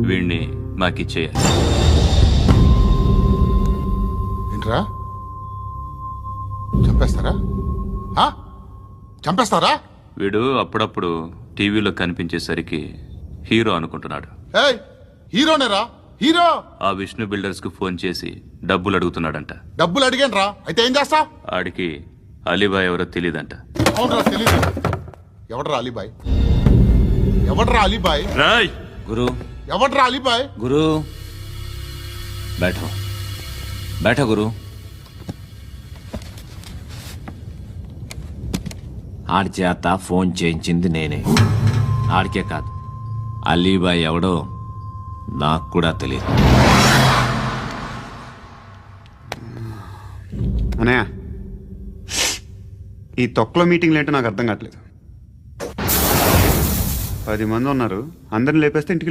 వీణ్ణి మాకిచ్చేయాలి. ఏంట్రా చంపేస్తారా? చంపేస్తారా? వీడు అప్పుడప్పుడు టీవీలో కనిపించేసరికి హీరో అనుకుంటున్నాడు. ఏయ్ హీరోనేరా హీరో. ఆ విష్ణు బిల్డర్స్ కు ఫోన్ చేసి డబ్బులు అడుగుతున్నాడంట. డబ్బులు అడిగాను రా, అయితే ఏం చేస్తా? ఆడికి అలీబాయ్ ఎవరో తెలీదంట. అవునరా తెలీదు. ఎవడ్రా అలీబాయ్? ఎవడ్రా అలీబాయ్? రాయ్ గురు ఎవడ్రా అలీబాయ్? గురు बैठो बैठो గురు. ఆడి చేత ఫోన్ చేయించింది నేనే. ఆడికే కాదు, అలీబాయ్ ఎవడో నాకు కూడా తెలియదు. అనయ్య, ఈ తొక్కలో మీటింగ్లు ఏంటో నాకు అర్థం కావట్లేదు. 10 మంది ఉన్నారు, అందరిని లేపేస్తే ఇంటికి